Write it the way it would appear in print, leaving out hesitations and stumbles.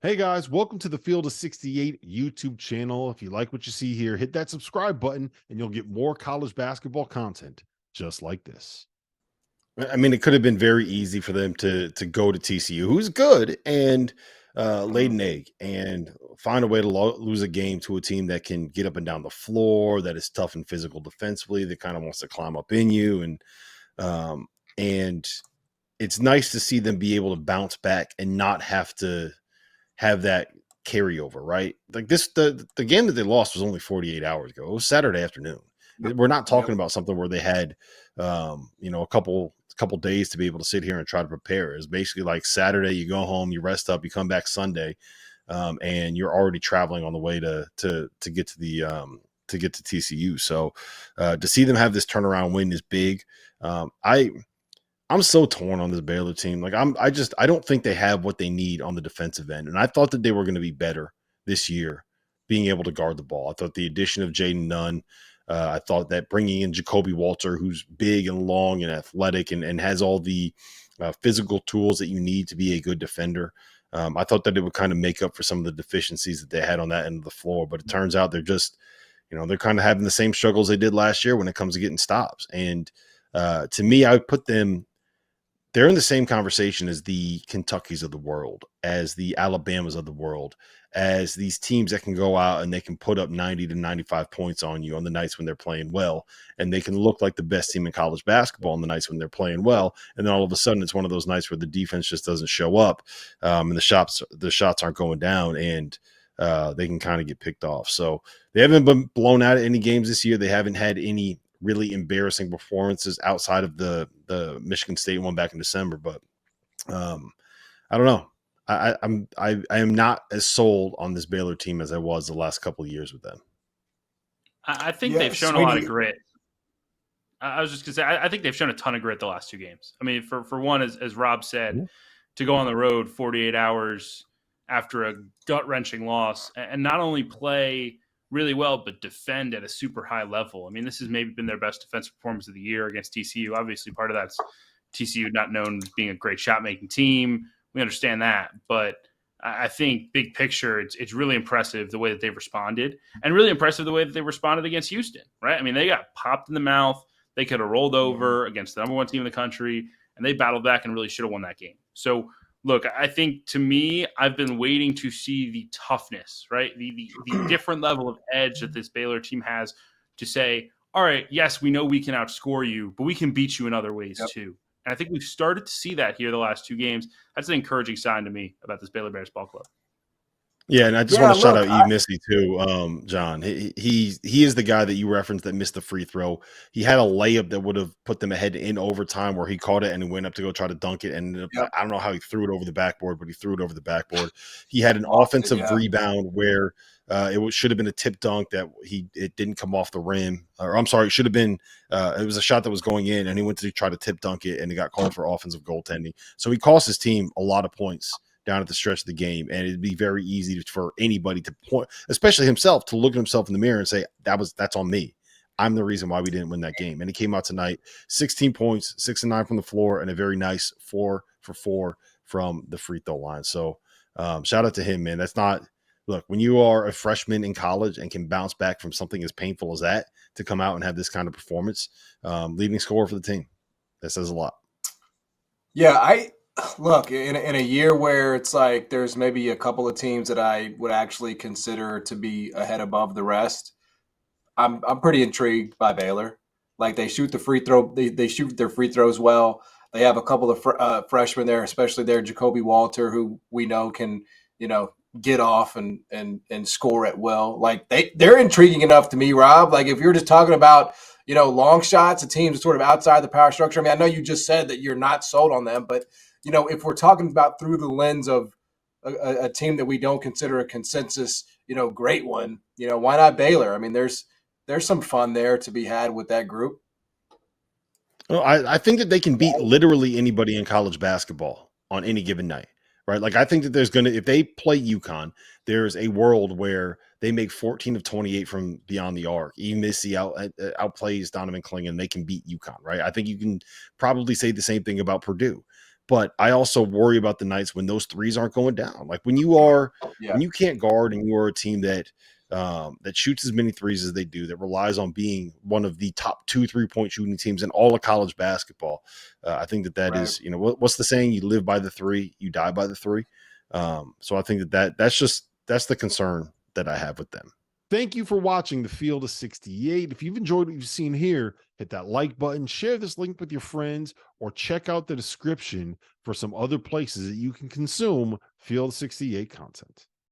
Hey guys, welcome to the Field of 68 YouTube channel. If you like what you see here, hit that subscribe button and you'll get more college basketball content just like this. I mean, it could have been very easy for them to go to TCU, who's good, and laid Mhm. an egg and find a way to lose a game to a team that can get up and down the floor, that is tough and physical defensively, that kind of wants to climb up in you, um, and it's nice to see them be able to bounce back and not have to have that carryover, right? Like the game that they lost was only 48 hours ago. It was Saturday afternoon. Yep. We're not talking Yep. about something where they had a couple days to be able to sit here and try to prepare. It's basically like Saturday, you go home, you rest up, you come back Sunday, and you're already traveling on the way to get to the to get to TCU. So to see them have this turnaround win is big. I'm so torn on this Baylor team. Like I don't think they have what they need on the defensive end. And I thought that they were going to be better this year being able to guard the ball. I thought the addition of Jaden Nunn, I thought that bringing in Jacoby Walter, who's big and long and athletic and has all the physical tools that you need to be a good defender. I thought that it would kind of make up for some of the deficiencies that they had on that end of the floor. But it turns out they're just, they're kind of having the same struggles they did last year when it comes to getting stops. And to me, I would put them, they're in the same conversation as the Kentuckys of the world, as the Alabamas of the world, as these teams that can go out and they can put up 90 to 95 points on you on the nights when they're playing well, and they can look like the best team in college basketball on the nights when they're playing well, and then all of a sudden it's one of those nights where the defense just doesn't show up, and the shots aren't going down, and they can kind of get picked off. So they haven't been blown out of any games this year. They haven't had any really embarrassing performances outside of the Michigan State one back in December. But I don't know. I am not as sold on this Baylor team as I was the last couple of years with them. I think Yeah, they've shown a lot of Sweeney. grit. I was just going to say, I think they've shown a ton of grit the last two games. I mean, for one, as Rob said, to go on the road 48 hours after a gut-wrenching loss and not only play really well, but defend at a super high level. I mean, this has maybe been their best defensive performance of the year against TCU. Obviously, part of that's TCU not known as being a great shot-making team. We understand that. But I think big picture, it's really impressive the way that they've responded, and really impressive the way that they responded against Houston, right? I mean, they got popped in the mouth. They could have rolled over against the number one team in the country, and they battled back and really should have won that game. So, look, I think to me, I've been waiting to see the toughness, right? The different level of edge that this Baylor team has to say, all right, yes, we know we can outscore you, but we can beat you in other ways Yep. too. And I think we've started to see that here the last two games. That's an encouraging sign to me about this Baylor Bears ball club. Yeah, and I just Yeah, want to shout look, out Eve Missy too, John. He is the guy that you referenced that missed the free throw. He had a layup that would have put them ahead in overtime, where he caught it and went up to go try to dunk it, and yep. I don't know how he threw it over the backboard, but he threw it over the backboard. He had an Lost it, offensive yeah. rebound where should have been a tip dunk that it didn't come off the rim, or I'm sorry, it should have been. It was a shot that was going in, and he went to try to tip dunk it, and he got called for offensive goaltending. So he cost his team a lot of points down at the stretch of the game, and it'd be very easy for anybody to point, especially himself, to look at himself in the mirror and say that's on me. I'm the reason why we didn't win that game. And it came out tonight: 16 points, 6 and 9 from the floor, and a very nice 4 for 4 from the free throw line. So shout out to him, man. That's not look, when you are a freshman in college and can bounce back from something as painful as that to come out and have this kind of performance, leading scorer for the team. That says a lot. Yeah, I look in a year where it's like there's maybe a couple of teams that I would actually consider to be ahead above the rest. I'm pretty intrigued by Baylor. Like they shoot the free throw, they shoot their free throws well. They have a couple of freshmen there, especially there Jacoby Walter, who we know can get off and score at will. Like they're intriguing enough to me, Rob. Like if you're just talking about long shots, a team sort of outside the power structure. I mean, I know you just said that you're not sold on them, but if we're talking about through the lens of a team that we don't consider a consensus, great one, why not Baylor? I mean, there's some fun there to be had with that group. Well, I think that they can beat literally anybody in college basketball on any given night, right? Like I think that there's going to, if they play UConn, there's a world where they make 14 of 28 from beyond the arc. Even Missy outplays Donovan Clingan, they can beat UConn, right? I think you can probably say the same thing about Purdue. But I also worry about the nights when those threes aren't going down. Like when you can't guard and you are a team that that shoots as many threes as they do, that relies on being one of the top 2 3-point shooting teams in all of college basketball. I think that Right. is, what's the saying? You live by the 3, you die by the 3. So I think that's the concern that I have with them. Thank you for watching the Field of 68. If you've enjoyed what you've seen here, hit that like button, share this link with your friends, or check out the description for some other places that you can consume Field 68 content.